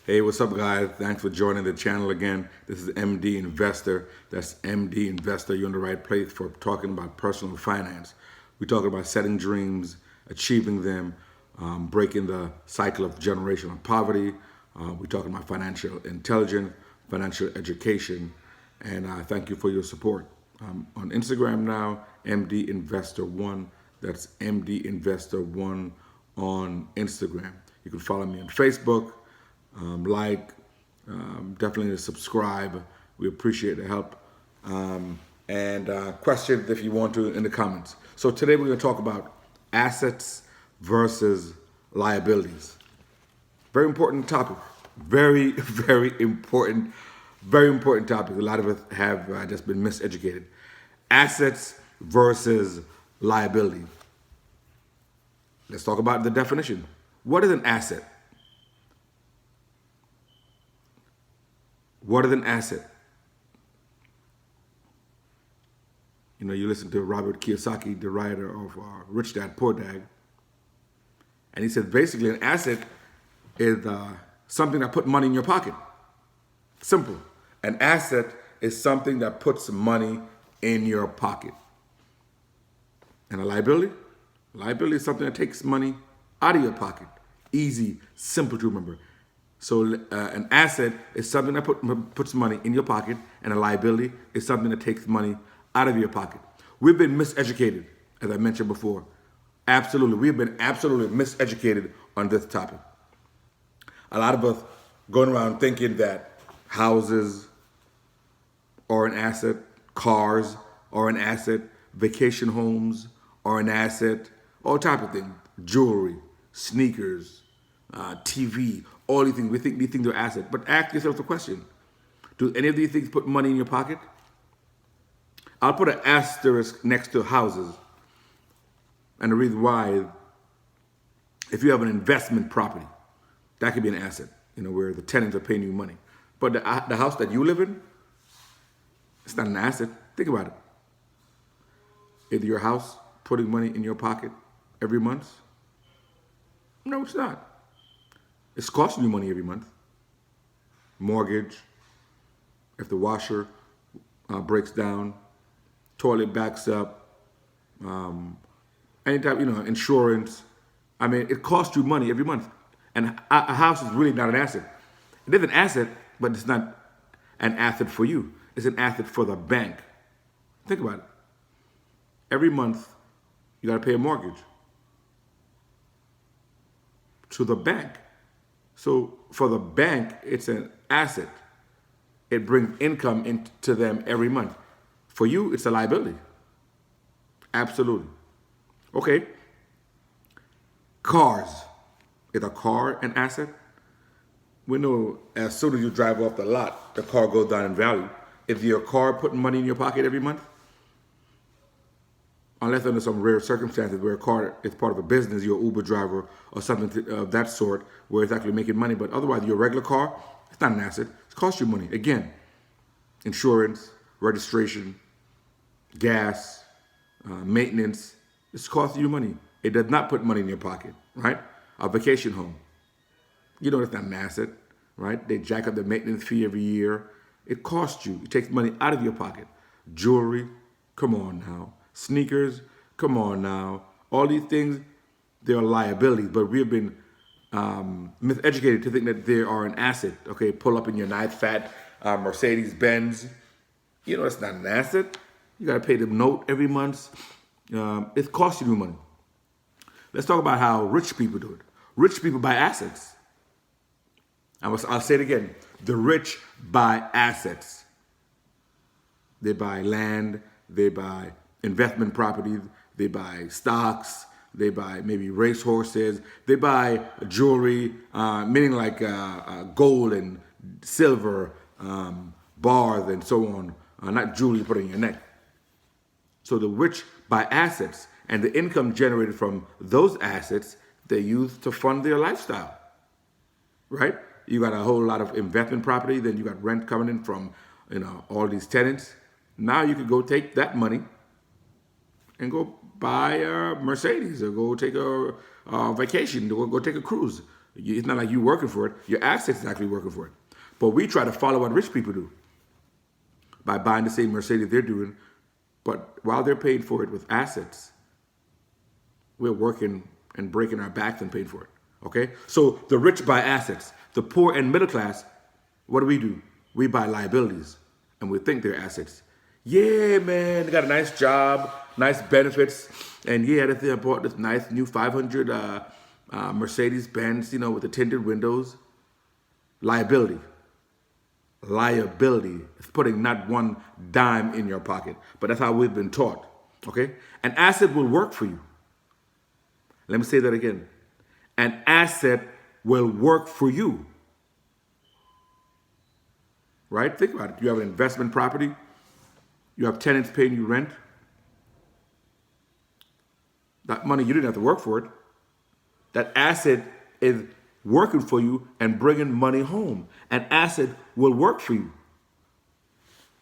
Hey, what's up, guys? Thanks for joining the channel again. This is MD Investor. That's MD Investor. You're in the right place for talking about personal finance. We're talking about setting dreams, achieving them, breaking the cycle of generational poverty. We're talking about financial intelligence, financial education, and thank you for your support. On Instagram now, MD Investor One. That's MD Investor One on Instagram. You can follow me on Facebook. Definitely subscribe. We appreciate the help. And questions if you want to in the comments. So today we're going to talk about assets versus liabilities. Very important topic. Very, very important topic. A lot of us have just been miseducated. Assets versus liability. Let's talk about the definition. What is an asset? What is an asset? You know, you listen to Robert Kiyosaki, the writer of Rich Dad, Poor Dad, and he said basically an asset is something that puts money in your pocket. Simple. An asset is something that puts money in your pocket. And a liability? Liability is something that takes money out of your pocket. Easy, simple to remember. So an asset is something that puts money in your pocket, and a liability is something that takes money out of your pocket. We've been miseducated, as I mentioned before. Absolutely. We've been absolutely miseducated on this topic. A lot of us going around thinking that houses are an asset, cars are an asset, vacation homes are an asset, all type of things, jewelry, sneakers, TV, all these things. We think these things are assets. But ask yourself the question, do any of these things put money in your pocket? I'll put an asterisk next to houses. And the reason why, if you have an investment property, that could be an asset, where the tenants are paying you money. But the house that you live in, it's not an asset. Think about it. Is your house putting money in your pocket every month? No, it's not. It's costing you money every month. Mortgage, if the washer breaks down, toilet backs up, anytime, insurance. I mean, it costs you money every month. And a house is really not an asset. It is an asset, but it's not an asset for you. It's an asset for the bank. Think about it. Every month, you got to pay a mortgage to the bank. So for the bank, it's an asset. It brings income into them every month. For you, it's a liability. Absolutely. Okay. Cars. Is a car an asset? We know as soon as you drive off the lot, the car goes down in value. Is your car putting money in your pocket every month? Unless under some rare circumstances where a car is part of a business, you're an Uber driver or something of that sort, where it's actually making money. But otherwise, your regular car, it's not an asset. It costs you money. Again, insurance, registration, gas, maintenance. It's costing you money. It does not put money in your pocket, right? A vacation home. It's not an asset, right? They jack up the maintenance fee every year. It costs you. It takes money out of your pocket. Jewelry, come on now. Sneakers, come on now. All these things, they're liabilities, but we've been miseducated to think that they are an asset. Okay, pull up in your nice fat Mercedes Benz. It's not an asset. You got to pay the note every month. It's costing you money. Let's talk about how rich people do it. Rich people buy assets. I'll say it again. The rich buy assets. They buy land. They buy investment properties, they buy stocks, they buy maybe racehorses, they buy jewelry, meaning like gold and silver, bars and so on, not jewelry you put in your neck. So the rich buy assets, and the income generated from those assets, they use to fund their lifestyle, right? You got a whole lot of investment property, then you got rent coming in from all these tenants. Now you could go take that money and go buy a Mercedes or go take a vacation, or go take a cruise. It's not like you working for it. Your assets is actually working for it. But we try to follow what rich people do by buying the same Mercedes they're doing. But while they're paying for it with assets, we're working and breaking our backs and paying for it. Okay? So the rich buy assets. The poor and middle class, what do? We buy liabilities and we think they're assets. Yeah, man, they got a nice job, nice benefits, and yeah, they bought this nice new 500 Mercedes Benz, with the tinted windows. Liability. Liability is putting not one dime in your pocket, but that's how we've been taught. Okay? An asset will work for you. Let me say that again. An asset will work for you. Right? Think about it. You have an investment property. You have tenants paying you rent. That money, you didn't have to work for it. That asset is working for you and bringing money home. An asset will work for you.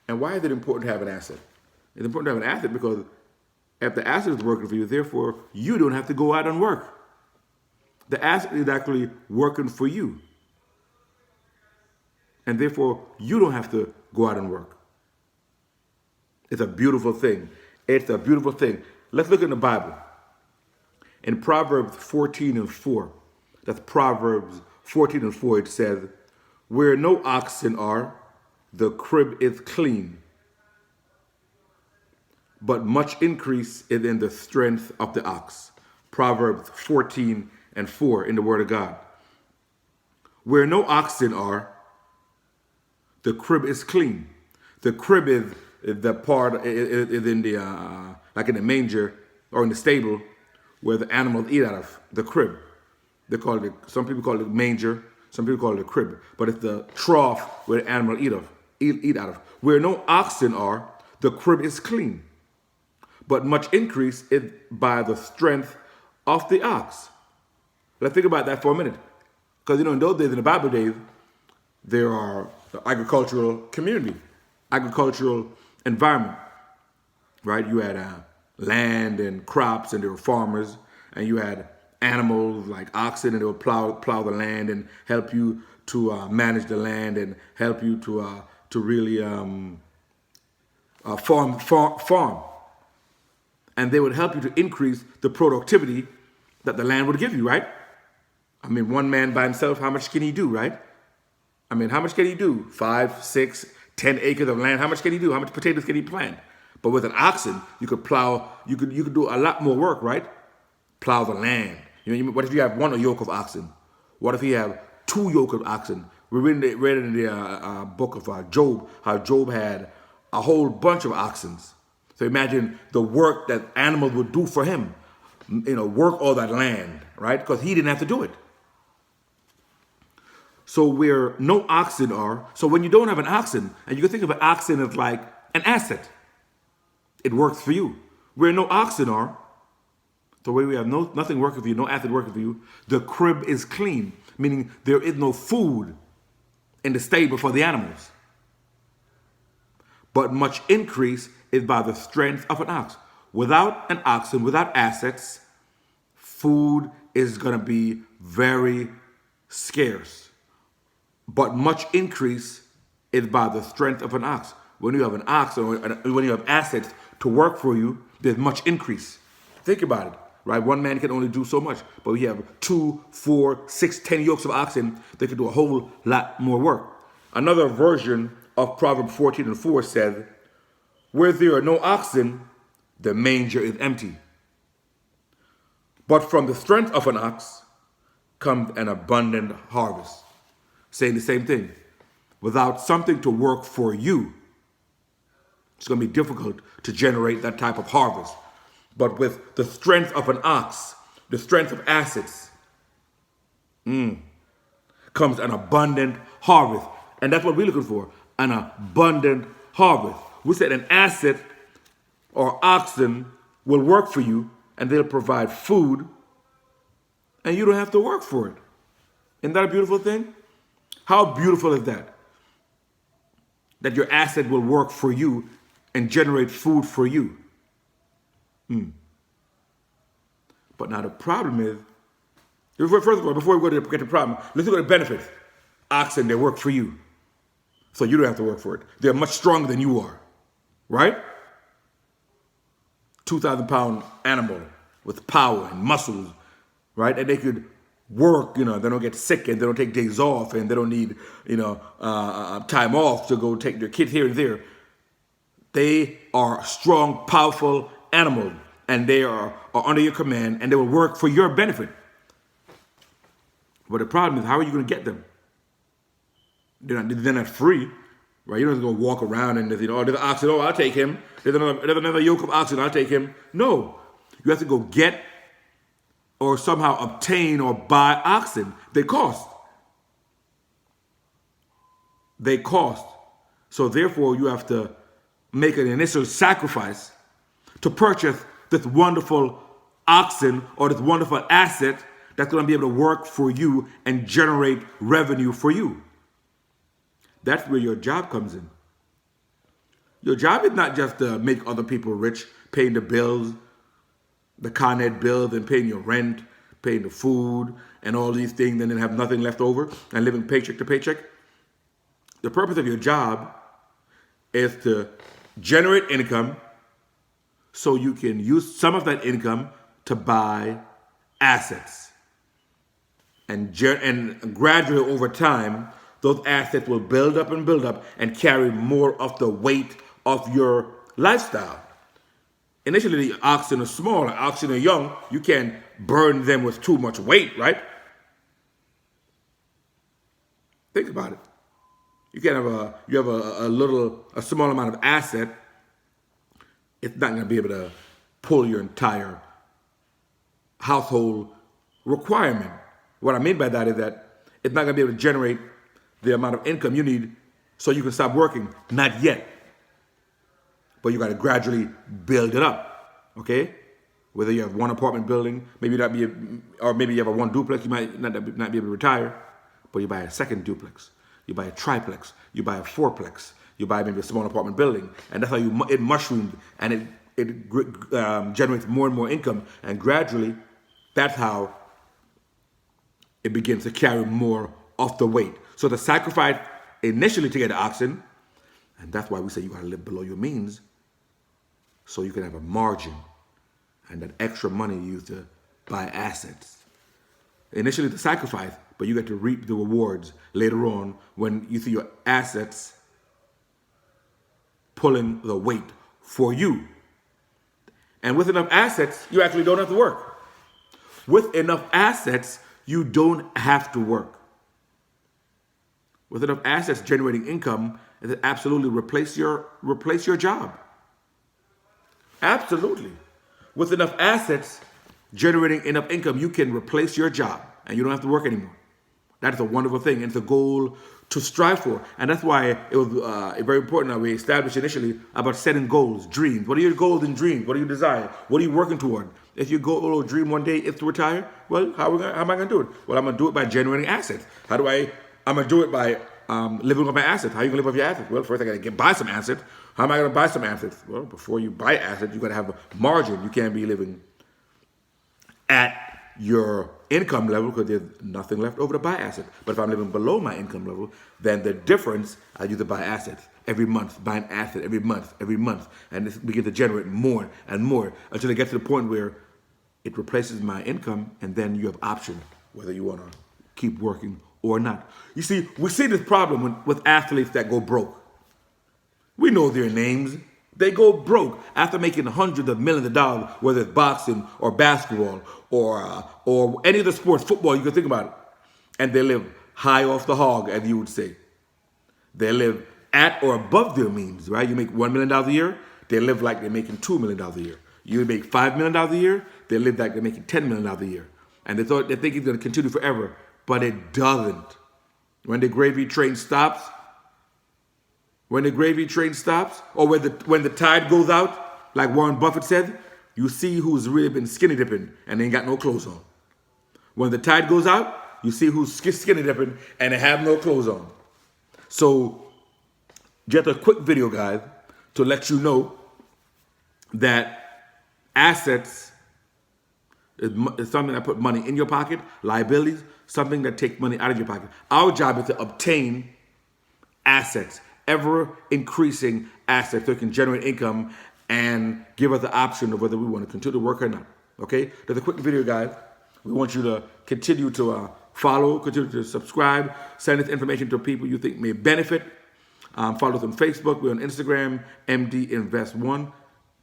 And why is it important to have an asset? It's important to have an asset because if the asset is working for you, therefore, you don't have to go out and work. The asset is actually working for you. And therefore, you don't have to go out and work. It's a beautiful thing. It's a beautiful thing. Let's look in the Bible. In Proverbs 14:4, that's Proverbs 14:4, it says, where no oxen are, the crib is clean, but much increase is in the strength of the ox. Proverbs 14:4 in the Word of God. Where no oxen are, the crib is clean. The crib is the part is in the like in the manger or in the stable where the animals eat out of. The crib. They call it. Some people call it manger. Some people call it a crib. But it's the trough where the animal eat out of. Where no oxen are, the crib is clean. But much increase is by the strength of the ox. Let's think about that for a minute. Because in those days, in the Bible days, there are the agricultural community, agricultural environment, right? You had land and crops, and there were farmers, and you had animals like oxen, and they would plow the land and help you to manage the land and help you to really farm. And they would help you to increase the productivity that the land would give you, right? I mean, one man by himself, how much can he do, right? I mean, how much can he do? 5, 6, 10 acres of land. How much can he do? How much potatoes can he plant? But with an oxen, you could plow. You could do a lot more work, right? Plow the land. What if you have one yoke of oxen? What if you have 2 yoke of oxen? We read in the book of Job how Job had a whole bunch of oxen. So imagine the work that animals would do for him. Work all that land, right? Because he didn't have to do it. So where no oxen are, so when you don't have an oxen, and you can think of an oxen as like an asset, it works for you. Where no oxen are, so where we have nothing working for you, no asset working for you, the crib is clean, meaning there is no food in the stable for the animals. But much increase is by the strength of an ox. Without an oxen, without assets, food is going to be very scarce. But much increase is by the strength of an ox. When you have an ox or when you have assets to work for you, there's much increase. Think about it, right? One man can only do so much, but we have 2, 4, 6, 10 yokes of oxen. They can do a whole lot more work. Another version of Proverbs 14:4 says, where there are no oxen, the manger is empty. But from the strength of an ox comes an abundant harvest. Saying the same thing. Without something to work for you, it's going to be difficult to generate that type of harvest. But with the strength of an ox, the strength of assets, comes an abundant harvest. And that's what we're looking for, an abundant harvest. We said an asset or oxen will work for you, and they'll provide food, and you don't have to work for it. Isn't that a beautiful thing? How beautiful is that? That your asset will work for you and generate food for you. But now the problem is First of all, before we go to get the problem, let's look at the benefits. Oxen, they work for you. So you don't have to work for it. They're much stronger than you are. Right? 2,000-pound animal with power and muscles, right? And they could work, they don't get sick and they don't take days off and they don't need, time off to go take their kids here and there. They are strong, powerful animals and they are under your command and they will work for your benefit. But the problem is, how are you going to get them? They're not free, right? You don't have to go walk around and there's an oxen, I'll take him. There's another yoke of oxen, I'll take him. No, you have to go get or somehow obtain or buy oxen. They cost. They cost. So therefore, you have to make an initial sacrifice to purchase this wonderful oxen or this wonderful asset that's going to be able to work for you and generate revenue for you. That's where your job comes in. Your job is not just to make other people rich, paying the bills, the Con Ed bills, and paying your rent, paying the food, and all these things, and then have nothing left over and living paycheck to paycheck. The purpose of your job is to generate income so you can use some of that income to buy assets. And gradually over time, those assets will build up and carry more of the weight of your lifestyle. Initially, the oxen are small, the oxen are young. You can't burn them with too much weight, right? Think about it. You can have a small amount of asset. It's not going to be able to pull your entire household requirement. What I mean by that is that it's not going to be able to generate the amount of income you need so you can stop working. Not yet. But you got to gradually build it up, okay? Whether you have one apartment building, maybe you have a one duplex, you might not be able to retire, but you buy a second duplex, you buy a triplex, you buy a fourplex, you buy maybe a small apartment building, and that's how it mushrooms and it generates more and more income, and gradually, that's how it begins to carry more of the weight. So the sacrifice initially to get the oxen, and that's why we say you got to live below your means, so you can have a margin and that extra money used to buy assets. Initially the sacrifice, but you get to reap the rewards later on when you see your assets pulling the weight for you. And with enough assets, you actually don't have to work. With enough assets, you don't have to work. With enough assets generating income, it absolutely replace your job. Absolutely. With enough assets generating enough income, you can replace your job and you don't have to work anymore. That is a wonderful thing, and it's a goal to strive for. And that's why it was very important that we established initially about setting goals, dreams. What are your goals and dreams? What do you desire? What are you working toward? If your goal or dream one day is to retire, well, how am I going to do it? Well, I'm going to do it by generating assets. I'm going to do it by living off my assets. How are you going to live off your assets? Well, first I got to buy some assets. How am I going to buy some assets? Well, before you buy assets, you got to have a margin. You can't be living at your income level because there's nothing left over to buy assets. But if I'm living below my income level, then the difference, I use to buy assets every month, buy an asset every month, and this begins to generate more and more until it gets to the point where it replaces my income, and then you have option whether you want to keep working or not. You see, we see this problem with athletes that go broke. We know their names. They go broke after making hundreds of millions of dollars, whether it's boxing or basketball or any of the sports, football, you can think about it. And they live high off the hog, as you would say. They live at or above their means, right? You make $1 million a year, they live like they're making $2 million a year. You make $5 million a year, they live like they're making $10 million a year. And they think it's going to continue forever, but it doesn't. When the gravy train stops, or when the tide goes out, like Warren Buffett said, you see who's really been skinny dipping and they ain't got no clothes on. When the tide goes out, you see who's skinny dipping and they have no clothes on. So, just a quick video, guys, to let you know that assets, is something that put money in your pocket. Liabilities, something that takes money out of your pocket. Our job is to obtain assets, ever increasing assets that can generate income and give us the option of whether we want to continue to work or not. Okay? There's a quick video, guys. We want you to continue to follow, continue to subscribe, send this information to people you think may benefit. Follow us on Facebook. We're on Instagram, MD Invest One,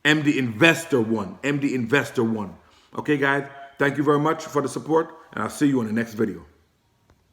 MD Investor One, MD Investor One. Okay, guys? Thank you very much for the support, and I'll see you in the next video.